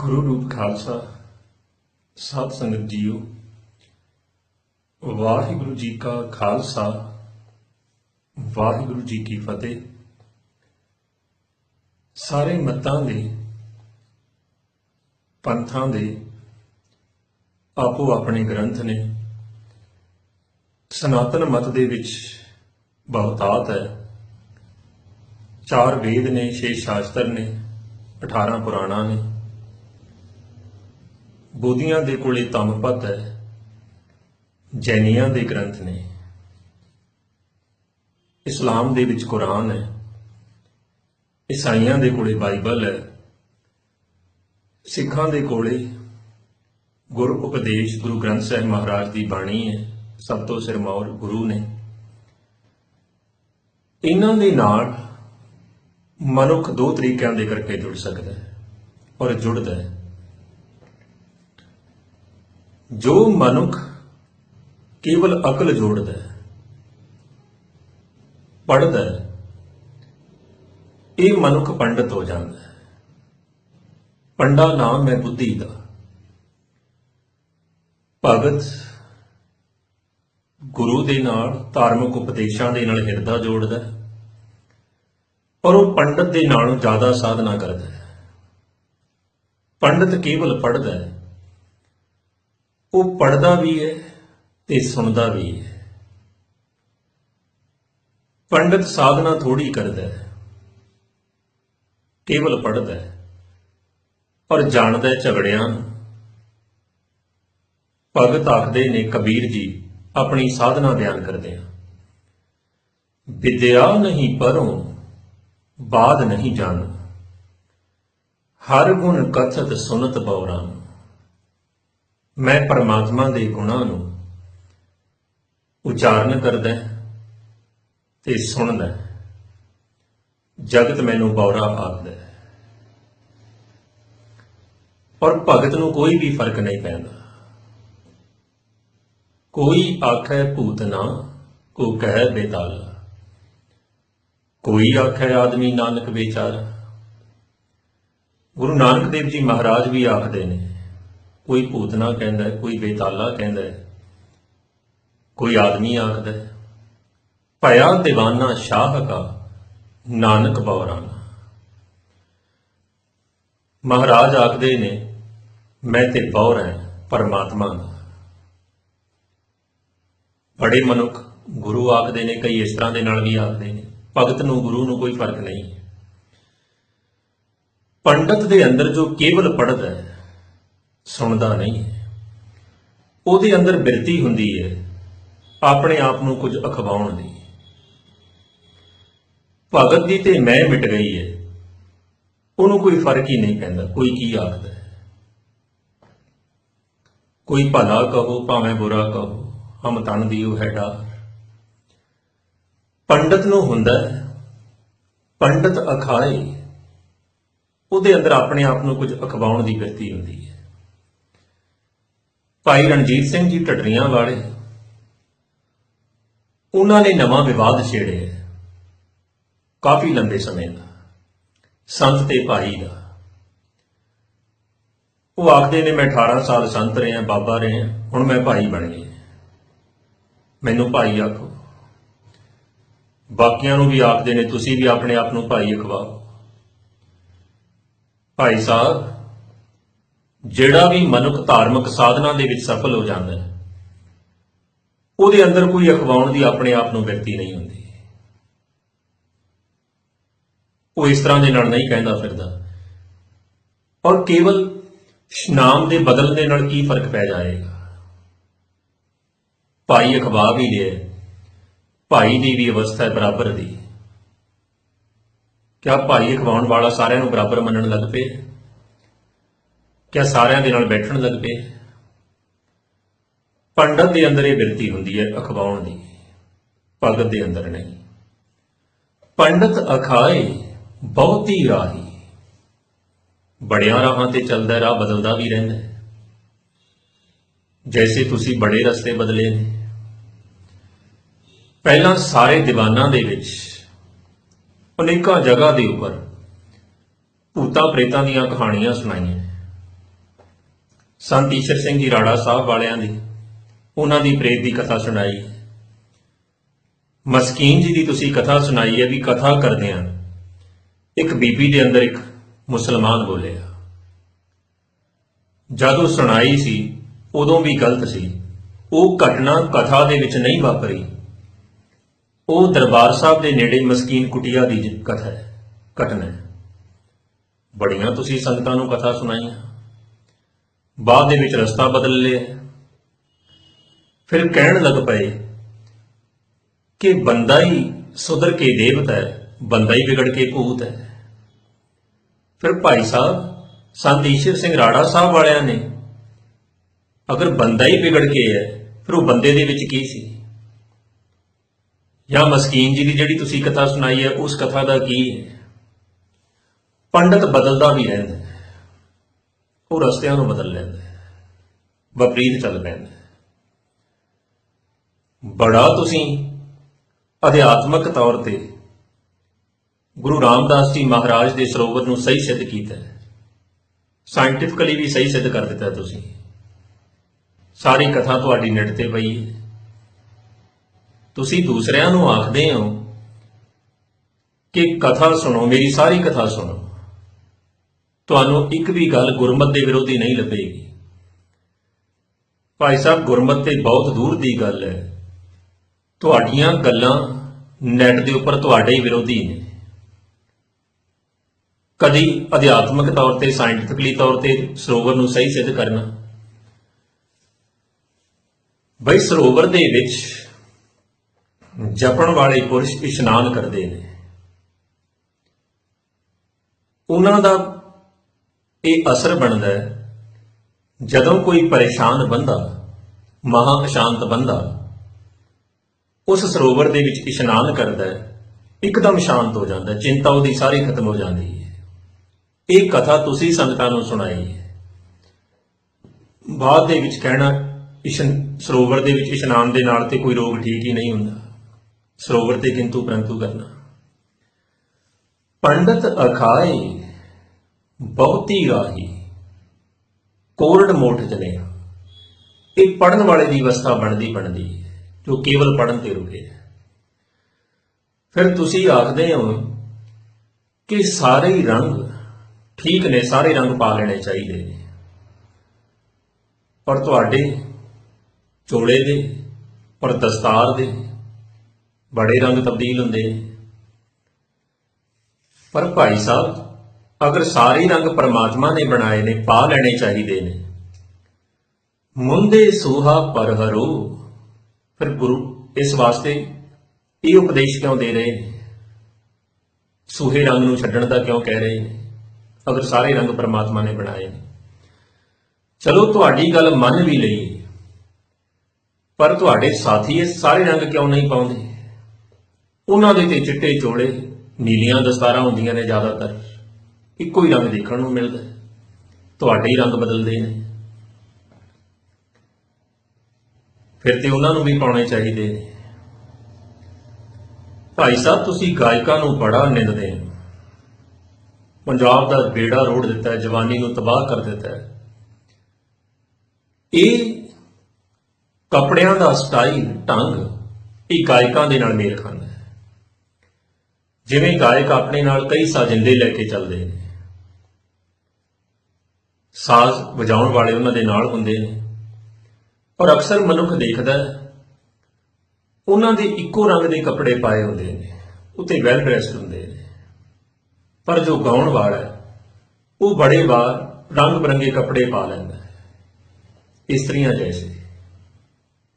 ਗੁਰੂ ਰੂਪ ਖਾਲਸਾ ਸਾਧ ਸੰਗਤ ਜੀਓ, ਵਾਹਿਗੁਰੂ ਜੀ ਕਾ ਖਾਲਸਾ ਵਾਹਿਗੁਰੂ ਜੀ ਕੀ ਫਤਿਹ। ਸਾਰੇ ਮਤਾਂ ਦੇ ਪੰਥਾਂ ਦੇ ਆਪੋ ਆਪਣੇ ਗ੍ਰੰਥ ਨੇ। ਸਨਾਤਨ ਮਤ ਦੇ ਵਿੱਚ ਬਹੁਤਾਤ ਹੈ। 4 ਵੇਦ ਨੇ, 6 ਸ਼ਾਸਤਰ ਨੇ, 18 ਪੁਰਾਣਾ ਨੇ। ਬੋਧੀਆਂ ਦੇ ਕੋਲੇ ਧੰਮਪਦ ਹੈ। ਜੈਨੀਆਂ ਦੇ ਗ੍ਰੰਥ ਨੇ। ਇਸਲਾਮ ਦੇ ਵਿੱਚ ਕੁਰਾਨ ਹੈ। ਈਸਾਈਆਂ ਦੇ ਕੋਲੇ ਬਾਈਬਲ ਹੈ। ਸਿੱਖਾਂ ਦੇ ਕੋਲੇ ਗੁਰ ਉਪਦੇਸ਼ ਗੁਰੂ ਗ੍ਰੰਥ ਸਾਹਿਬ ਮਹਾਰਾਜ ਦੀ ਬਾਣੀ ਹੈ। ਸਭ ਤੋਂ ਸਿਰਮੌਰ ਗੁਰੂ ਨੇ। ਇਹਨਾਂ ਦੇ ਨਾਲ ਮਨੁੱਖ 2 ਤਰੀਕਿਆਂ ਦੇ ਕਰਕੇ ਜੁੜ ਸਕਦਾ ਹੈ ਔਰ ਜੁੜਦਾ ਹੈ। ਜੋ ਮਨੁੱਖ ਕੇਵਲ ਅਕਲ ਜੋੜਦਾ ਹੈ, ਪੜ੍ਹਦਾ ਹੈ, ਇਹ ਮਨੁੱਖ ਪੰਡਤ ਹੋ ਜਾਂਦਾ ਹੈ। ਪੰਡਾ ਨਾਮ ਹੈ ਬੁੱਧੀ ਦਾ। ਭਗਤ ਗੁਰੂ ਦੇ ਨਾਲ, ਧਾਰਮਿਕ ਉਪਦੇਸ਼ਾਂ ਦੇ ਨਾਲ ਹਿਰਦਾ ਜੋੜਦਾ ਹੈ ਔਰ ਉਹ ਪੰਡਤ ਦੇ ਨਾਲੋਂ ਜ਼ਿਆਦਾ ਸਾਧਨਾ ਕਰਦਾ ਹੈ। ਪੰਡਤ ਕੇਵਲ ਪੜ੍ਹਦਾ ਹੈ, ਉਹ ਪੜ੍ਹਦਾ ਵੀ ਹੈ ਤੇ ਸੁਣਦਾ ਵੀ ਹੈ। ਪੰਡਤ ਸਾਧਨਾ ਥੋੜੀ ਕਰਦਾ ਹੈ, ਕੇਵਲ ਪੜ੍ਹਦਾ ਹੈ ਔਰ ਜਾਣਦਾ ਹੈ ਝਗੜਿਆਂ ਨੂੰ। ਭਗਤ ਆਖਦੇ ਨੇ, ਕਬੀਰ ਜੀ ਆਪਣੀ ਸਾਧਨਾ ਬਿਆਨ ਕਰਦੇ ਆ, ਵਿਦਿਆ ਨਹੀਂ ਪਰੋਂ ਬਾਦ ਨਹੀਂ ਜਾਣ, ਹਰ ਗੁਣ ਕਥਤ ਸੁਨਤ ਬਉਰਾਂ। ਮੈਂ ਪਰਮਾਤਮਾ ਦੇ ਗੁਣਾਂ ਨੂੰ ਉਚਾਰਨ ਕਰਦਾ ਤੇ ਸੁਣਦਾ। ਜਗਤ ਮੈਨੂੰ ਬੌਰਾ ਆਖਦਾ ਔਰ ਭਗਤ ਨੂੰ ਕੋਈ ਵੀ ਫਰਕ ਨਹੀਂ ਪੈਂਦਾ। ਕੋਈ ਆਖੈ ਭੂਤਨਾ, ਕੋ ਕਹਿ ਬੇਤਾਲਾ, ਕੋਈ ਆਖੈ ਆਦਮੀ ਨਾਨਕ ਵਿਚਾਰਾ। ਗੁਰੂ ਨਾਨਕ ਦੇਵ ਜੀ ਮਹਾਰਾਜ ਵੀ ਆਖਦੇ ਨੇ, ਕੋਈ ਭੂਤਨਾ ਕਹਿੰਦਾ, ਕੋਈ ਬੇਤਾਲਾ ਕਹਿੰਦਾ, ਕੋਈ ਆਦਮੀ ਆਖਦਾ। ਭਇਆ ਦੀਵਾਨਾ ਸ਼ਾਹ ਕਾ, ਨਾਨਕ ਬਉਰਾਨਾ। ਮਹਾਰਾਜ ਆਖਦੇ ਨੇ, ਮੈਂ ਤੇ ਬੌਰ ਹਾਂ ਪਰਮਾਤਮਾ ਦਾ। ਬੜੇ ਮਨੁੱਖ ਗੁਰੂ ਆਖਦੇ ਨੇ, ਕਈ ਇਸ ਤਰ੍ਹਾਂ ਦੇ ਨਾਲ ਵੀ ਆਖਦੇ ਨੇ। ਭਗਤ ਨੂੰ, ਗੁਰੂ ਨੂੰ ਕੋਈ ਫਰਕ ਨਹੀਂ। ਪੰਡਤ ਦੇ ਅੰਦਰ ਜੋ ਕੇਵਲ ਪੜ੍ਹਦਾ ਹੈ, ਸੁਣਦਾ ਨਹੀਂ ਹੈ, ਉਹਦੇ ਅੰਦਰ ਬਿਰਤੀ ਹੁੰਦੀ ਹੈ ਆਪਣੇ ਆਪ ਨੂੰ ਕੁਝ ਅਖਵਾਉਣ ਦੀ। ਭਗਤ ਦੀ ਤੇ ਮੈਂ ਮਿਟ ਗਈ ਹੈ, ਉਹਨੂੰ ਕੋਈ ਫਰਕ ਹੀ ਨਹੀਂ ਪੈਂਦਾ ਕੋਈ ਕੀ ਆਖਦਾ ਹੈ। ਕੋਈ ਭਲਾ ਕਹੋ ਭਾਵੇਂ ਬੁਰਾ ਕਹੋ, ਹਮ ਤਨ ਦਿਓ ਹੈ ਡਾਰ। ਪੰਡਤ ਨੂੰ ਹੁੰਦਾ ਹੈ, ਪੰਡਤ ਅਖਾਏ, ਉਹਦੇ ਅੰਦਰ ਆਪਣੇ ਆਪ ਨੂੰ ਕੁਝ ਅਖਵਾਉਣ ਦੀ ਬਿਰਤੀ ਹੁੰਦੀ ਹੈ। ਭਾਈ ਰਣਜੀਤ ਸਿੰਘ ਜੀ ਢੱਡਰੀਆਂ ਵਾਲੇ, ਉਹਨਾਂ ਨੇ ਨਵਾਂ ਵਿਵਾਦ ਛੇੜਿਆ ਕਾਫੀ ਲੰਬੇ ਸਮੇਂ ਦਾ, ਸੰਤ ਤੇ ਭਾਈ ਦਾ। ਉਹ ਆਖਦੇ ਨੇ, ਮੈਂ 18 ਸਾਲ ਸੰਤ ਰਿਹਾ, ਬਾਬਾ ਰਿਹਾ, ਹੁਣ ਮੈਂ ਭਾਈ ਬਣ ਗਿਆ, ਮੈਨੂੰ ਭਾਈ ਆਖੋ। ਬਾਕੀਆਂ ਨੂੰ ਵੀ ਆਖਦੇ ਨੇ, ਤੁਸੀਂ ਵੀ ਆਪਣੇ ਆਪ ਨੂੰ ਭਾਈ ਅਖਵਾਓ। ਭਾਈ ਸਾਹਿਬ, ਜਿਹੜਾ ਵੀ ਮਨੁੱਖ ਧਾਰਮਿਕ ਸਾਧਨਾ ਦੇ ਵਿੱਚ ਸਫਲ ਹੋ ਜਾਂਦਾ ਹੈ, ਉਹਦੇ ਅੰਦਰ ਕੋਈ ਅਖਵਾਉਣ ਦੀ ਆਪਣੇ ਆਪ ਨੂੰ ਬਿਰਤੀ ਨਹੀਂ ਹੁੰਦੀ। ਉਹ ਇਸ ਤਰ੍ਹਾਂ ਦੇ ਨਾਲ ਨਹੀਂ ਕਹਿੰਦਾ ਫਿਰਦਾ। ਔਰ ਕੇਵਲ ਨਾਮ ਦੇ ਬਦਲਣ ਦੇ ਨਾਲ ਕੀ ਫਰਕ ਪੈ ਜਾਏਗਾ। ਭਾਈ ਅਖਵਾ ਵੀ ਲਿਆ, ਭਾਈ ਦੀ ਵੀ ਅਵਸਥਾ ਹੈ ਬਰਾਬਰ ਦੀ। ਕਿਆ ਭਾਈ ਅਖਵਾਉਣ ਵਾਲਾ ਸਾਰਿਆਂ ਨੂੰ ਬਰਾਬਰ ਮੰਨਣ ਲੱਗ ਪਏ? ਕਿਆ ਸਾਰਿਆਂ ਦੇ ਨਾਲ ਬੈਠਣ ਲੱਗ ਪਏ? ਪੰਡਤ ਦੇ ਅੰਦਰ ਇਹ ਬਿਰਤੀ ਹੁੰਦੀ ਹੈ ਅਖਵਾਉਣ ਦੀ, ਭਗਤ ਦੇ ਅੰਦਰ ਨਹੀਂ। ਪੰਡਤ ਅਖਾਏ ਬਹੁਤੀ ਰਾਹੀ, ਬੜਿਆਂ ਰਾਹਾਂ ਤੇ ਚੱਲਦਾ, ਰਾਹ ਬਦਲਦਾ ਵੀ ਰਹਿੰਦਾ। ਜੈਸੇ ਤੁਸੀਂ ਬੜੇ ਰਸਤੇ ਬਦਲੇ ਨੇ। ਪਹਿਲਾਂ ਸਾਰੇ ਦੀਵਾਨਾਂ ਦੇ ਵਿੱਚ ਅਨੇਕਾਂ ਜਗ੍ਹਾ ਦੇ ਉੱਪਰ ਭੂਤਾਂ ਪ੍ਰੇਤਾਂ ਦੀਆਂ ਕਹਾਣੀਆਂ ਸੁਣਾਈਆਂ। ਸੰਤ ਈਸ਼ਰ ਸਿੰਘ ਜੀ ਰਾੜਾ ਸਾਹਿਬ ਵਾਲਿਆਂ ਦੀ, ਉਹਨਾਂ ਦੀ ਪ੍ਰੇਤ ਦੀ ਕਥਾ ਸੁਣਾਈ ਹੈ। ਮਸਕੀਨ ਜੀ ਦੀ ਤੁਸੀਂ ਕਥਾ ਸੁਣਾਈ ਹੈ ਵੀ ਕਥਾ ਕਰਦਿਆਂ ਇੱਕ ਬੀਬੀ ਦੇ ਅੰਦਰ ਇੱਕ ਮੁਸਲਮਾਨ ਬੋਲਿਆ। ਜਦੋਂ ਸੁਣਾਈ ਸੀ ਉਦੋਂ ਵੀ ਗਲਤ ਸੀ। ਉਹ ਘਟਨਾ ਕਥਾ ਦੇ ਵਿੱਚ ਨਹੀਂ ਵਾਪਰੀ। ਉਹ ਦਰਬਾਰ ਸਾਹਿਬ ਦੇ ਨੇੜੇ ਮਸਕੀਨ ਕੁਟੀਆ ਦੀ ਕਥਾ ਹੈ, ਘਟਨਾ ਹੈ। ਬੜੀਆਂ ਤੁਸੀਂ ਸੰਗਤਾਂ ਨੂੰ ਕਥਾ ਸੁਣਾਈਆਂ, ਬਾਅਦ ਦੇ ਵਿੱਚ ਰਸਤਾ ਬਦਲ ਲਿਆ। ਫਿਰ ਕਹਿਣ ਲੱਗ ਪਏ ਕਿ ਬੰਦਾ ਹੀ ਸੁਧਰ ਕੇ ਦੇਵਤਾ ਹੈ, ਬੰਦਾ ਹੀ ਵਿਗੜ ਕੇ ਭੂਤ ਹੈ। ਫਿਰ ਭਾਈ ਸਾਹਿਬ ਸੰਤ ਈਸ਼ਰ ਸਿੰਘ ਰਾੜਾ ਸਾਹਿਬ ਵਾਲਿਆਂ ਨੇ ਅਗਰ ਬੰਦਾ ਹੀ ਵਿਗੜ ਕੇ ਹੈ, ਫਿਰ ਉਹ ਬੰਦੇ ਦੇ ਵਿੱਚ ਕੀ ਸੀ? ਜਾਂ ਮਸਕੀਨ ਜੀ ਦੀ ਜਿਹੜੀ ਤੁਸੀਂ ਕਥਾ ਸੁਣਾਈ ਹੈ, ਉਸ ਕਥਾ ਦਾ ਕੀ ਹੈ? ਪੰਡਤ ਬਦਲਦਾ ਵੀ ਰਹਿੰਦਾ, ਉਹ ਰਸਤਿਆਂ ਨੂੰ ਬਦਲ ਲੈਂਦਾ, ਵਿਪਰੀਤ ਚੱਲ ਪੈਂਦਾ। ਬੜਾ ਤੁਸੀਂ ਅਧਿਆਤਮਕ ਤੌਰ ਤੇ ਗੁਰੂ ਰਾਮਦਾਸ ਜੀ ਮਹਾਰਾਜ ਦੇ ਸਰੋਵਰ ਨੂੰ ਸਹੀ ਸਿੱਧ ਕੀਤਾ ਹੈ, ਸਾਇੰਟੀਫਿਕਲੀ ਵੀ ਸਹੀ ਸਿੱਧ ਕਰ ਦਿੱਤਾ ਤੁਸੀਂ। ਸਾਰੀ ਕਥਾ ਤੁਹਾਡੀ ਨੈਟ ਤੇ ਪਈ ਹੈ। ਤੁਸੀਂ ਦੂਸਰਿਆਂ ਨੂੰ ਆਖਦੇ ਹੋ ਕਿ ਕਥਾ ਸੁਣੋ, ਮੇਰੀ ਸਾਰੀ ਕਥਾ ਸੁਣੋ, ਤੁਹਾਨੂੰ ਇੱਕ ਵੀ ਗੱਲ ਗੁਰਮਤਿ ਦੇ ਵਿਰੋਧੀ ਨਹੀਂ ਲੱਭੇਗੀ। ਭਾਈ ਸਾਹਿਬ, ਗੁਰਮਤਿ ਤੇ ਬਹੁਤ ਦੂਰ ਦੀ ਗੱਲ ਹੈ। ਤੁਹਾਡੀਆਂ ਗੱਲਾਂ ਨੈਟ ਦੇ ਉੱਪਰ ਤੁਹਾਡੇ ਹੀ ਵਿਰੋਧੀ ਨੇ। ਕਦੀ ਅਧਿਆਤਮਕ ਤੌਰ ਤੇ, ਸਾਇੰਟੀਫਿਕਲੀ ਤੌਰ ਤੇ ਸਰੋਵਰ ਨੂੰ ਸਹੀ ਸਿੱਧ ਕਰਨਾ। ਬਈ ਸਰੋਵਰ ਦੇ ਵਿੱਚ ਜਪਣ ਵਾਲੇ ਪੁਰਸ਼ ਇਸ਼ਨਾਨ ਕਰਦੇ ਨੇ, ਉਹਨਾਂ ਦਾ ਇਹ ਅਸਰ ਬਣਦਾ ਹੈ ਜਦੋਂ ਕੋਈ ਪਰੇਸ਼ਾਨ ਬੰਦਾ, ਮਹਾ ਅਸ਼ਾਂਤ ਬੰਦਾ ਉਸ ਸਰੋਵਰ ਦੇ ਵਿੱਚ ਇਸ਼ਨਾਨ ਕਰਦਾ ਹੈ, ਇੱਕਦਮ ਸ਼ਾਂਤ ਹੋ ਜਾਂਦਾ, ਚਿੰਤਾ ਉਹਦੀ ਸਾਰੀ ਖਤਮ ਹੋ ਜਾਂਦੀ ਹੈ। ਇਹ ਕਥਾ ਤੁਸੀਂ ਸੰਗਤਾਂ ਨੂੰ ਸੁਣਾਈ ਹੈ। ਬਾਅਦ ਦੇ ਵਿੱਚ ਕਹਿਣਾ ਸਰੋਵਰ ਦੇ ਵਿੱਚ ਇਸ਼ਨਾਨ ਦੇ ਨਾਲ ਤੇ ਕੋਈ ਰੋਗ ਠੀਕ ਹੀ ਨਹੀਂ ਹੁੰਦਾ, ਸਰੋਵਰ ਤੇ ਕਿੰਤੂ ਪ੍ਰੰਤੂ ਕਰਨਾ। ਪੰਡਤ ਅਖਾਏ ਬਹੁਤੀ ਰਾਹੀ ਕੋਰੜ ਮੋਠ ਜਨਿਆ। ਇਹ ਪੜਨ ਵਾਲੇ ਦੀ ਅਵਸਥਾ ਬਣਦੀ ਹੈ ਜੋ ਕੇਵਲ ਪੜਨ ਤੇ ਰੁਕੇ। ਫਿਰ ਤੁਸੀਂ ਆਖਦੇ ਹੋ ਕਿ ਸਾਰੇ ਹੀ ਰੰਗ ਠੀਕ ਨੇ, ਸਾਰੇ ਰੰਗ ਪਾ ਲੈਣੇ ਚਾਹੀਦੇ ਨੇ, ਪਰ ਤੁਹਾਡੇ ਚੋਲੇ ਦੇ ਔਰ ਦਸਤਾਰ ਦੇ ਬੜੇ ਰੰਗ ਤਬਦੀਲ ਹੁੰਦੇ ਨੇ। ਪਰ ਭਾਈ ਸਾਹਿਬ, ਅਗਰ ਸਾਰੇ ਰੰਗ ਪਰਮਾਤਮਾ ਨੇ ਬਣਾਏ ਨੇ, ਪਾ ਲੈਣੇ ਚਾਹੀਦੇ ਨੇ। ਮੁੰਦੇ ਸੋਹਾ ਪਰ ਹਰੋ, ਫਿਰ ਗੁਰੂ ਇਸ ਵਾਸਤੇ ਇਹ ਉਪਦੇਸ਼ ਕਿਉਂ ਦੇ ਰਹੇ ਨੇ? ਸੂਹੇ ਰੰਗ ਨੂੰ ਛੱਡਣ ਦਾ ਕਿਉਂ ਕਹਿ ਰਹੇ ਨੇ, ਅਗਰ ਸਾਰੇ ਰੰਗ ਪਰਮਾਤਮਾ ਨੇ ਬਣਾਏ ਨੇ? ਚਲੋ ਤੁਹਾਡੀ ਗੱਲ ਮੰਨ ਵੀ ਲਈ, ਪਰ ਤੁਹਾਡੇ ਸਾਥੀ ਇਹ ਸਾਰੇ ਰੰਗ ਕਿਉਂ ਨਹੀਂ ਪਾਉਂਦੇ? ਉਹਨਾਂ ਦੇ ਤੇ ਚਿੱਟੇ ਚੋਲੇ, ਨੀਲੀਆਂ ਦਸਤਾਰਾਂ ਹੁੰਦੀਆਂ ਨੇ, ਜ਼ਿਆਦਾਤਰ ਇੱਕੋ ਹੀ ਰੰਗ ਦੇਖਣ ਨੂੰ ਮਿਲਦਾ, ਤੁਹਾਡੇ ਹੀ ਰੰਗ ਬਦਲਦੇ ਨੇ। ਫਿਰ ਤੇ ਉਹਨਾਂ ਨੂੰ ਵੀ ਪਾਉਣੇ ਚਾਹੀਦੇ ਨੇ। ਭਾਈ ਸਾਹਿਬ, ਤੁਸੀਂ ਗਾਇਕਾਂ ਨੂੰ ਬੜਾ ਨਿੰਦਦੇ ਹੋ। ਪੰਜਾਬ ਦਾ ਬੇੜਾ ਰੋੜ ਦਿੱਤਾ ਹੈ, ਜਵਾਨੀ ਨੂੰ ਤਬਾਹ ਕਰ ਦਿੱਤਾ ਹੈ। ਇਹ ਕੱਪੜਿਆਂ ਦਾ ਸਟਾਈਲ, ਢੰਗ, ਇਹ ਗਾਇਕਾਂ ਦੇ ਨਾਲ ਮੇਲ ਖਾਂਦਾ ਹੈ। ਜਿਵੇਂ ਗਾਇਕ ਆਪਣੇ ਨਾਲ ਕਈ ਸਾਜਿੰਦੇ ਲੈ ਕੇ ਚੱਲਦੇ ਨੇ, ਸਾਜ਼ ਵਜਾਉਣ ਵਾਲੇ ਉਹਨਾਂ ਦੇ ਨਾਲ ਹੁੰਦੇ ਨੇ, ਔਰ ਅਕਸਰ ਮਨੁੱਖ ਦੇਖਦਾ ਉਹਨਾਂ ਦੇ ਇੱਕੋ ਰੰਗ ਦੇ ਕੱਪੜੇ ਪਾਏ ਹੁੰਦੇ ਨੇ, ਉੱਤੇ ਵੈਲ ਡਰੈਸਡ ਹੁੰਦੇ ਨੇ। ਪਰ ਜੋ ਗਾਉਣ ਵਾਲਾ ਹੈ ਉਹ ਬੜੇ ਵਾਰ ਰੰਗ ਬਰੰਗੇ ਕੱਪੜੇ ਪਾ ਲੈਂਦਾ ਹੈ, ਇਸਤਰੀਆਂ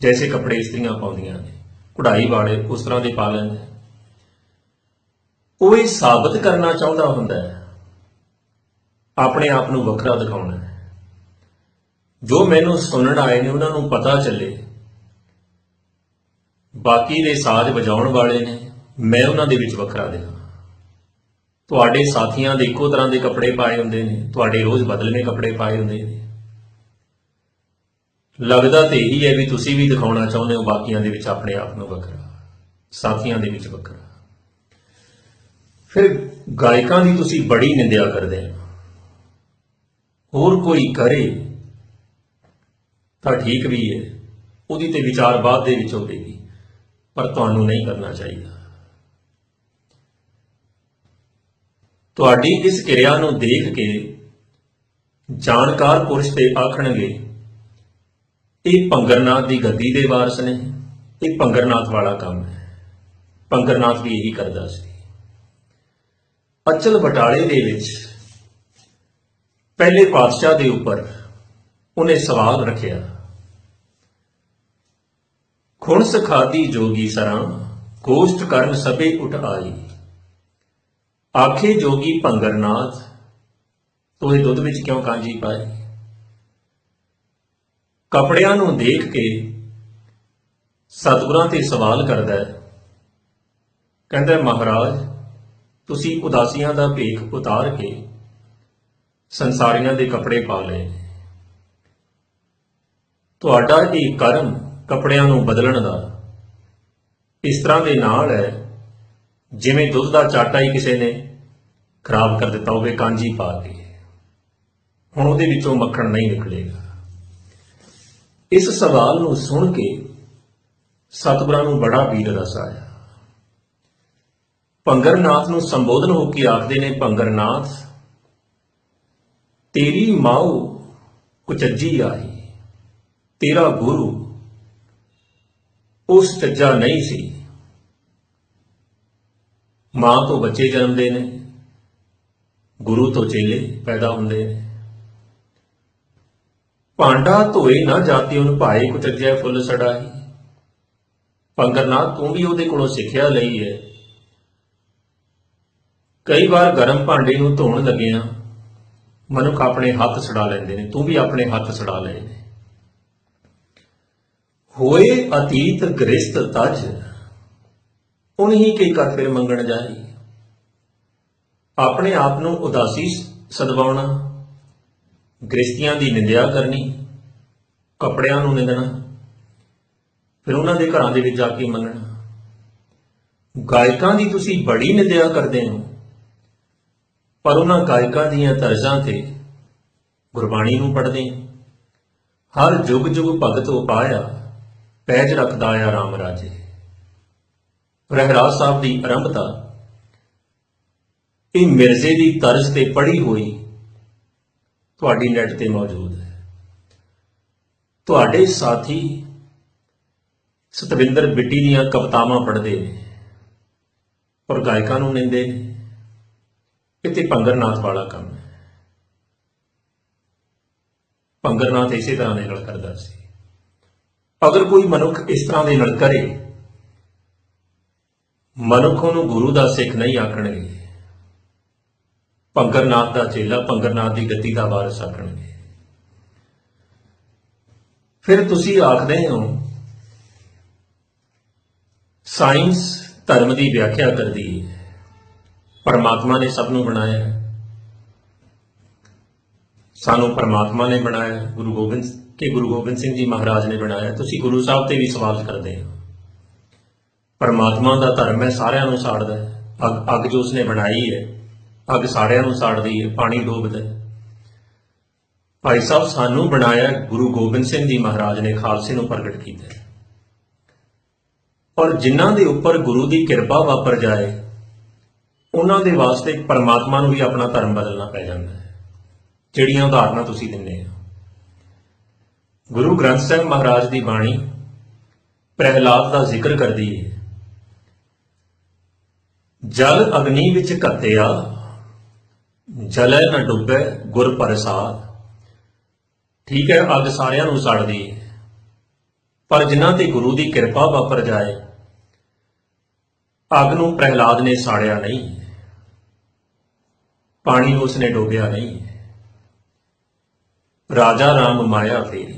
ਜੈਸੇ ਕੱਪੜੇ ਇਸਤਰੀਆਂ ਪਾਉਂਦੀਆਂ ਨੇ, ਕਢਾਈ ਵਾਲੇ ਉਸ ਤਰ੍ਹਾਂ ਦੇ ਪਾ ਲੈਂਦੇ। ਉਹ ਇਹ ਸਾਬਤ ਕਰਨਾ ਚਾਹੁੰਦਾ ਹੁੰਦਾ ਹੈ, ਆਪਣੇ ਆਪ ਨੂੰ ਵੱਖਰਾ ਦਿਖਾਉਣਾ ਹੈ। ਜੋ ਮੈਨੂੰ ਸੁਣਨ ਆਏ ਨੇ ਉਹਨਾਂ ਨੂੰ ਪਤਾ ਚੱਲੇ ਬਾਕੀ ਦੇ ਸਾਜ਼ ਵਜਾਉਣ ਵਾਲੇ ਨੇ, ਮੈਂ ਉਹਨਾਂ ਦੇ ਵਿੱਚ ਵੱਖਰਾ ਦਿਖਾਂ। ਤੁਹਾਡੇ ਸਾਥੀਆਂ ਦੇ ਇੱਕੋ ਤਰ੍ਹਾਂ ਦੇ ਕੱਪੜੇ ਪਾਏ ਹੁੰਦੇ ਨੇ, ਤੁਹਾਡੇ ਰੋਜ਼ ਬਦਲਵੇਂ ਕੱਪੜੇ ਪਾਏ ਹੁੰਦੇ ਨੇ। ਲੱਗਦਾ ਤੇ ਇਹੀ ਹੈ ਵੀ ਤੁਸੀਂ ਵੀ ਦਿਖਾਉਣਾ ਚਾਹੁੰਦੇ ਹੋ ਬਾਕੀਆਂ ਦੇ ਵਿੱਚ ਆਪਣੇ ਆਪ ਨੂੰ ਵੱਖਰਾ, ਸਾਥੀਆਂ ਦੇ ਵਿੱਚ ਵੱਖਰਾ। ਫਿਰ ਗਾਇਕਾਂ ਦੀ ਤੁਸੀਂ ਬੜੀ ਨਿੰਦਿਆ ਕਰਦੇ ਹੋ। ਹੋਰ ਕੋਈ ਕਰੇ ਤਾਂ ਠੀਕ ਵੀ ਹੈ, ਉਹਦੀ ਤੇ ਵਿਚਾਰ ਬਾਅਦ ਦੇ ਵਿੱਚ ਹੋਵੇਗੀ, ਪਰ ਤੁਹਾਨੂੰ ਨਹੀਂ ਕਰਨਾ ਚਾਹੀਦਾ। ਤੁਹਾਡੀ ਇਸ ਕਿਰਿਆ ਨੂੰ ਦੇਖ ਕੇ ਜਾਣਕਾਰ ਪੁਰਸ਼ ਤੇ ਆਖਣਗੇ ਇਹ ਭੰਗਰਨਾਥ ਦੀ ਗੱਦੀ ਦੇ ਵਾਰਸ ਨੇ, ਇਹ ਭੰਗਰਨਾਥ ਵਾਲਾ ਕੰਮ ਹੈ। ਭੰਗਰਨਾਥ ਵੀ ਇਹੀ ਕਰਦਾ ਸੀ। ਅਚਲ ਬਟਾਲੇ ਦੇ ਵਿੱਚ ਪਹਿਲੇ ਪਾਤਸ਼ਾਹ ਦੇ ਉੱਪਰ ਉਹਨੇ ਸਵਾਲ ਰੱਖਿਆ, ਖੁਣ ਸਖਾਦੀ ਜੋਗੀ ਸਰਾਂ ਗੋਸ਼ਟ ਕਰਨ ਸਭੇ ਉਠ ਆਈ, ਆਖੇ ਜੋਗੀ ਭੰਗਰਨਾਥ ਤੋਏ ਦੁੱਧ ਵਿੱਚ ਕਿਉਂ ਕਾਂਜੀ ਪਾਈ। ਕੱਪੜਿਆਂ ਨੂੰ ਦੇਖ ਕੇ ਸਤਿਗੁਰਾਂ ਤੇ ਸਵਾਲ ਕਰਦਾ ਹੈ, ਕਹਿੰਦਾ ਮਹਾਰਾਜ ਤੁਸੀਂ ਉਦਾਸੀਆਂ ਦਾ ਭੇਖ ਉਤਾਰ ਕੇ ਸੰਸਾਰੀਆਂ ਦੇ ਕੱਪੜੇ ਪਾ ਲਏ, ਤੁਹਾਡਾ ਇਹ ਕਰਮ ਕੱਪੜਿਆਂ ਨੂੰ ਬਦਲਣ ਦਾ ਇਸ ਤਰ੍ਹਾਂ ਦੇ ਨਾਲ ਹੈ ਜਿਵੇਂ ਦੁੱਧ ਦਾ ਚਾਟਾ ਹੀ ਕਿਸੇ ਨੇ ਖਰਾਬ ਕਰ ਦਿੱਤਾ ਹੋਵੇ ਕਾਂਜੀ ਪਾ ਕੇ, ਹੁਣ ਉਹਦੇ ਵਿੱਚੋਂ ਮੱਖਣ ਨਹੀਂ ਨਿਕਲੇਗਾ। ਇਸ ਸਵਾਲ ਨੂੰ ਸੁਣ ਕੇ ਸਤਿਗੁਰਾਂ ਨੂੰ ਬੜਾ ਵੀਰ ਰਸ ਆਇਆ। ਭੰਗਰਨਾਥ ਨੂੰ ਸੰਬੋਧਨ ਹੋ ਕੇ ਆਖਦੇ ਨੇ, ਭੰਗਰਨਾਥ ਤੇਰੀ ਮਾਊ ਕੁਚੱਜੀ ਆਈ, ਤੇਰਾ ਗੁਰੂ ਉਸ ਚੱਜਾ ਨਹੀਂ ਸੀ। ਮਾਂ ਤੋਂ ਬੱਚੇ ਜਨਮਦੇ ਨੇ, ਗੁਰੂ ਤੋਂ ਚੇਲੇ ਪੈਦਾ ਹੁੰਦੇ ਨੇ। ਭਾਂਡਾ ਧੋਏ ਨਾ ਜਾਤੀ ਉਹਨੂੰ ਭਾਏ ਕੁਚੱਜਿਆ ਫੁੱਲ ਸੜਾਈ। ਭੰਗਰਨਾਥ ਤੂੰ ਵੀ ਉਹਦੇ ਕੋਲੋਂ ਸਿੱਖਿਆ ਲਈ ਹੈ। ਕਈ ਵਾਰ ਗਰਮ ਭਾਂਡੇ ਨੂੰ ਧੋਣ ਲੱਗਿਆਂ ਮਨੁੱਖ ਆਪਣੇ ਹੱਥ ਸੜਾ ਲੈਂਦੇ ਨੇ, ਤੂੰ ਵੀ ਆਪਣੇ ਹੱਥ ਸੜਾ ਲਏ ਨੇ। ਹੋਏ ਅਤੀਤ ਗ੍ਰਸਤ ਤਜ ਉਨਹੀ ਕੇ ਕਰ ਫਿਰ ਮੰਗਣ ਜਾਈ। ਆਪਣੇ ਆਪ ਨੂੰ ਉਦਾਸੀ ਸਦਵਾਉਣਾ, ਗ੍ਰਸਤੀਆਂ ਦੀ ਨਿੰਦਿਆ ਕਰਨੀ, ਕੱਪੜਿਆਂ ਨੂੰ ਨਿੰਦਣਾ, ਫਿਰ ਉਹਨਾਂ ਦੇ ਘਰਾਂ ਦੇ ਵਿੱਚ ਜਾ ਕੇ ਮੰਗਣਾ। ਗਾਇਕਾਂ ਦੀ ਤੁਸੀਂ ਬੜੀ ਨਿੰਦਿਆ ਕਰਦੇ ਹੋ, ਪਰ ਉਹਨਾਂ ਗਾਇਕਾਂ ਦੀਆਂ ਤਰਜ਼ਾਂ ਤੇ ਗੁਰਬਾਣੀ ਨੂੰ ਪੜ੍ਹਦੇ ਹੋ। ਹਰ ਜੁਗ ਜੁਗ ਭਗਤ ਉਪਾਇਆ, ਪੈਜ ਰੱਖਦਾ ਆ ਰਾਮ ਰਾਜੇ। ਰਹਿਰਾਸ ਸਾਹਿਬ ਦੀ ਆਰੰਭਤਾ ਇਹ ਮਿਰਜ਼ੇ ਦੀ ਤਰਜ਼ ਤੇ ਪੜ੍ਹੀ ਹੋਈ ਤੁਹਾਡੀ ਨੈਟ ਤੇ ਮੌਜੂਦ ਹੈ। ਤੁਹਾਡੇ ਸਾਥੀ ਸਤਵਿੰਦਰ ਬਿੱਟੀ ਦੀਆਂ ਕਵਿਤਾਵਾਂ ਪੜ੍ਹਦੇ ਨੇ ਔਰ ਗਾਇਕਾਂ ਨੂੰ ਨਿੰਦੇ ਨੇ। ਇਹ ਤੇ ਭੰਗਰਨਾਥ ਵਾਲਾ ਕੰਮ ਹੈ। ਭੰਗਰਨਾਥ ਇਸੇ ਤਰ੍ਹਾਂ ਦੇ ਨਾਲ ਕਰਦਾ ਸੀ। ਅਗਰ ਕੋਈ ਮਨੁੱਖ ਇਸ ਤਰ੍ਹਾਂ ਦੇ ਨਾਲ ਕਰੇ, ਮਨੁੱਖ ਨੂੰ ਗੁਰੂ ਦਾ ਸਿੱਖ ਨਹੀਂ ਆਖਣਗੇ, ਭੰਗਰਨਾਥ ਦਾ ਚੇਲਾ, ਭੰਗਰਨਾਥ ਦੀ ਗੱਦੀ ਦਾ ਵਾਰਿਸ ਆਖਣਗੇ। ਫਿਰ ਤੁਸੀਂ ਆਖਦੇ ਹੋ ਸਾਇੰਸ ਧਰਮ ਦੀ ਵਿਆਖਿਆ ਕਰਦੀ ਹੈ, ਪਰਮਾਤਮਾ ਨੇ ਸਭ ਨੂੰ ਬਣਾਇਆ ਹੈ। ਸਾਨੂੰ ਪਰਮਾਤਮਾ ਨੇ ਬਣਾਇਆ, ਗੁਰੂ ਗੋਬਿੰਦ ਸਿੰਘ ਜੀ ਮਹਾਰਾਜ ਨੇ ਬਣਾਇਆ। ਤੁਸੀਂ ਗੁਰੂ ਸਾਹਿਬ ਤੇ ਵੀ ਸਵਾਲ ਕਰਦੇ ਹੋ। ਪਰਮਾਤਮਾ ਦਾ ਧਰਮ ਹੈ ਸਾਰਿਆਂ ਨੂੰ ਸਾੜਦਾ ਹੈ। ਅੱਗ ਜੋ ਉਸਨੇ ਬਣਾਈ ਹੈ, ਅੱਗ ਸਾਰਿਆਂ ਨੂੰ ਸਾੜਦੀ ਹੈ, ਪਾਣੀ ਡੋਬਦਾ ਹੈ। ਭਾਈ ਸਾਹਿਬ ਸਾਨੂੰ ਬਣਾਇਆ ਗੁਰੂ ਗੋਬਿੰਦ ਸਿੰਘ ਜੀ ਮਹਾਰਾਜ ਨੇ, ਖਾਲਸੇ ਨੂੰ ਪ੍ਰਗਟ ਕੀਤਾ ਹੈ। ਔਰ ਜਿਨ੍ਹਾਂ ਦੇ ਉੱਪਰ ਗੁਰੂ ਦੀ ਕਿਰਪਾ ਵਾਪਰ ਜਾਏ ਉਹਨਾਂ ਦੇ ਵਾਸਤੇ ਪਰਮਾਤਮਾ ਨੂੰ ਵੀ ਆਪਣਾ ਧਰਮ ਬਦਲਣਾ ਪੈ ਜਾਂਦਾ ਹੈ। ਜਿਹੜੀਆਂ ਉਦਾਹਰਨਾਂ ਤੁਸੀਂ ਦਿੰਦੇ ਹੋ, ਗੁਰੂ ਗ੍ਰੰਥ ਸਾਹਿਬ ਮਹਾਰਾਜ ਦੀ ਬਾਣੀ ਪ੍ਰਹਿਲਾਦ ਦਾ ਜ਼ਿਕਰ ਕਰਦੀ ਹੈ, ਜਲ ਅਗਨੀ ਵਿੱਚ ਘੱਤਿਆ ਜਲੈ ਨਾ ਡੁੱਬੈ ਗੁਰ ਪ੍ਰਸਾਦ। ਠੀਕ ਹੈ, ਅੱਗ ਸਾਰਿਆਂ ਨੂੰ ਸੜਦੀ ਹੈ, ਪਰ ਜਿਨ੍ਹਾਂ ਤੇ ਗੁਰੂ ਦੀ ਕਿਰਪਾ ਵਾਪਰ ਜਾਏ, ਅੱਗ ਨੂੰ ਪ੍ਰਹਿਲਾਦ ਨੇ ਸਾੜਿਆ ਨਹੀਂ, ਪਾਣੀ ਨੂੰ ਉਸਨੇ ਡੋਬਿਆ ਨਹੀਂ। ਰਾਜਾ ਰਾਮ ਮਾਇਆ ਫੇਰੀ,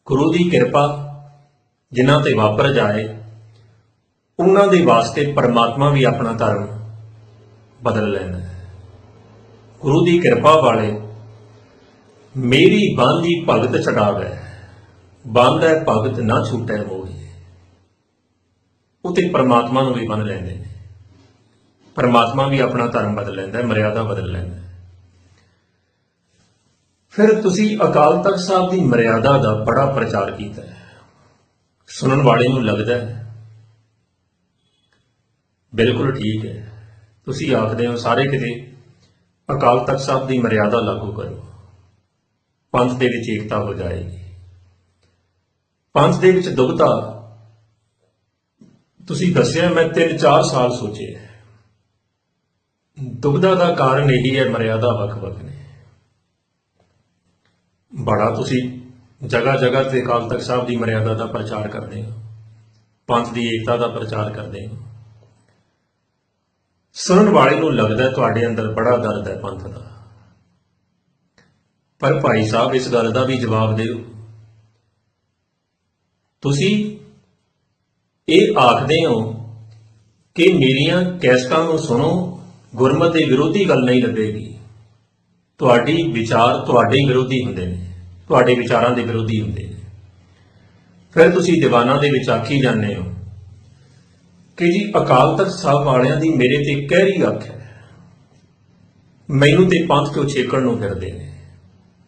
ਗੁਰੂ ਦੀ ਕਿਰਪਾ ਜਿਨ੍ਹਾਂ ਤੇ ਵਾਪਰ ਜਾਏ ਉਹਨਾਂ ਦੇ ਵਾਸਤੇ ਪਰਮਾਤਮਾ ਵੀ ਆਪਣਾ ਧਰਮ ਬਦਲ ਲੈਂਦਾ ਹੈ। ਗੁਰੂ ਦੀ ਕਿਰਪਾ ਵਾਲੇ ਮੇਰੀ ਬਾਂਦੀ ਭਗਤ ਛਡਾਵੇ, ਬਾਂਧੈ ਭਗਤ ਨਾ ਛੂਟੈ ਮੋਹਿ। ਉਹ ਤੇ ਪਰਮਾਤਮਾ ਨੂੰ ਵੀ ਬੰਨ ਲੈਂਦੇ ਨੇ। ਪਰਮਾਤਮਾ ਵੀ ਆਪਣਾ ਧਰਮ ਬਦਲ ਲੈਂਦਾ, ਮਰਿਆਦਾ ਬਦਲ ਲੈਂਦਾ। ਫਿਰ ਤੁਸੀਂ ਅਕਾਲ ਤਖਤ ਸਾਹਿਬ ਦੀ ਮਰਿਆਦਾ ਦਾ ਬੜਾ ਪ੍ਰਚਾਰ ਕੀਤਾ ਹੈ। ਸੁਣਨ ਵਾਲੇ ਨੂੰ ਲੱਗਦਾ ਹੈ ਬਿਲਕੁਲ ਠੀਕ ਹੈ, ਤੁਸੀਂ ਆਖਦੇ ਹੋ ਸਾਰੇ ਕਿਤੇ ਅਕਾਲ ਤਖਤ ਸਾਹਿਬ ਦੀ ਮਰਿਆਦਾ ਲਾਗੂ ਕਰੋ, ਪੰਥ ਦੇ ਵਿੱਚ ਏਕਤਾ ਹੋ ਜਾਏਗੀ। ਪੰਥ ਦੇ ਵਿੱਚ ਦੁਬਤਾ ਤੁਸੀਂ ਦੱਸਿਆ, ਮੈਂ 3-4 ਸਾਲ ਸੋਚੇ। ਦੁਬਦਾ ਦਾ ਕਾਰਨ ਇਹੀ ਹੈ, ਮਰਿਆਦਾ ਵੱਖ-ਵੱਖ ਨੇ। ਬੜਾ ਤੁਸੀਂ ਜਗ੍ਹਾ ਜਗ੍ਹਾ ਤੇ ਅਕਾਲ ਤਖਤ ਸਾਹਿਬ ਦੀ ਮਰਿਆਦਾ ਦਾ ਪ੍ਰਚਾਰ ਕਰਦੇ ਹੋ, ਪੰਥ ਦੀ ਏਕਤਾ ਦਾ ਪ੍ਰਚਾਰ ਕਰਦੇ ਹੋ। ਸੁਣਨ ਵਾਲੇ ਨੂੰ ਲੱਗਦਾ ਤੁਹਾਡੇ ਅੰਦਰ ਬੜਾ ਦਰਦ ਹੈ ਪੰਥ ਦਾ। ਪਰ ਭਾਈ ਸਾਹਿਬ ਇਸ ਗੱਲ ਦਾ ਵੀ ਜਵਾਬ ਦਿਓ। ਤੁਸੀਂ ਇਹ ਆਖਦੇ ਹੋ ਕਿ ਮੇਰੀਆਂ ਕੈਸਟਾਂ ਨੂੰ ਸੁਣੋ, ਗੁਰਮਤਿ ਦੇ ਵਿਰੋਧੀ ਗੱਲ ਨਹੀਂ ਲੱਗੇਗੀ। ਤੁਹਾਡੀ ਵਿਚਾਰ ਤੁਹਾਡੇ ਵਿਰੋਧੀ ਹੁੰਦੇ ਨੇ, ਤੁਹਾਡੇ ਵਿਚਾਰਾਂ ਦੇ ਵਿਰੋਧੀ ਹੁੰਦੇ ਨੇ। ਫਿਰ ਤੁਸੀਂ ਦੀਵਾਨਾਂ ਦੇ ਵਿੱਚ ਆਖੀ ਜਾਂਦੇ ਹੋ ਕਿ ਜੀ ਅਕਾਲ ਤਖਤ ਸਾਹਿਬ ਵਾਲਿਆਂ ਦੀ ਮੇਰੇ ਤੇ ਕਹਿਰੀ ਅੱਖ ਹੈ, ਮੈਨੂੰ ਤੇ ਪੰਥ ਚੋਂ ਛੇਕਣ ਨੂੰ ਫਿਰਦੇ ਨੇ।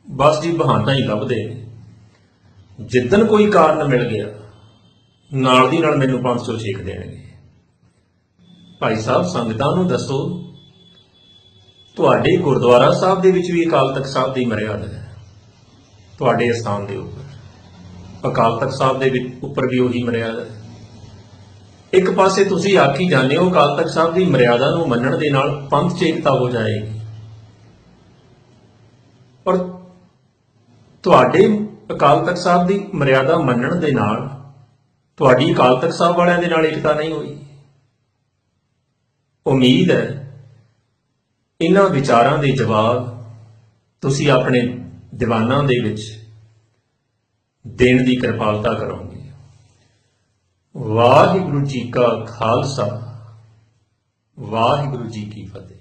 ਬਸ ਜੀ ਬਹਾਨਾ ਹੀ ਲੱਭਦੇ ਨੇ। ਜਿੱਦਣ ਕੋਈ ਕਾਰਨ ਮਿਲ ਗਿਆ ਨਾਲ ਦੀ ਨਾਲ ਮੈਨੂੰ ਪੰਥ ਚੋਂ ਛੇਕ ਦੇਣਗੇ। ਭਾਈ ਸਾਹਿਬ ਸੰਗਤਾਂ ਨੂੰ ਦੱਸੋ, ਤੁਹਾਡੇ ਗੁਰਦੁਆਰਾ ਸਾਹਿਬ ਦੇ ਵਿੱਚ ਵੀ ਅਕਾਲ ਤਖਤ ਸਾਹਿਬ ਦੀ ਮਰਿਆਦਾ ਹੈ, ਤੁਹਾਡੇ ਅਸਥਾਨ ਦੇ ਉੱਪਰ ਅਕਾਲ ਤਖਤ ਸਾਹਿਬ ਦੇ ਉੱਪਰ ਵੀ ਉਹੀ ਮਰਿਆਦਾ ਹੈ। ਇੱਕ ਪਾਸੇ ਤੁਸੀਂ ਆਖੀ ਜਾਂਦੇ ਹੋ ਅਕਾਲ ਤਖਤ ਸਾਹਿਬ ਦੀ ਮਰਿਆਦਾ ਨੂੰ ਮੰਨਣ ਦੇ ਨਾਲ ਪੰਥ 'ਚ ਏਕਤਾ ਹੋ ਜਾਏਗੀ, ਪਰ ਤੁਹਾਡੇ ਅਕਾਲ ਤਖਤ ਸਾਹਿਬ ਦੀ ਮਰਿਆਦਾ ਮੰਨਣ ਦੇ ਨਾਲ ਤੁਹਾਡੀ ਅਕਾਲ ਤਖਤ ਸਾਹਿਬ ਵਾਲਿਆਂ ਦੇ ਨਾਲ ਏਕਤਾ ਨਹੀਂ ਹੋਈ। ਉਮੀਦ ਹੈ ਇਹਨਾਂ ਵਿਚਾਰਾਂ ਦੇ ਜਵਾਬ ਤੁਸੀਂ ਆਪਣੇ ਦੀਵਾਨਾਂ ਦੇ ਵਿੱਚ ਦੇਣ ਦੀ ਕਿਰਪਾਲਤਾ ਕਰੋਗੇ। ਵਾਹਿਗੁਰੂ ਜੀ ਕਾ ਖਾਲਸਾ, ਵਾਹਿਗੁਰੂ ਜੀ ਕੀ ਫਤਿਹ।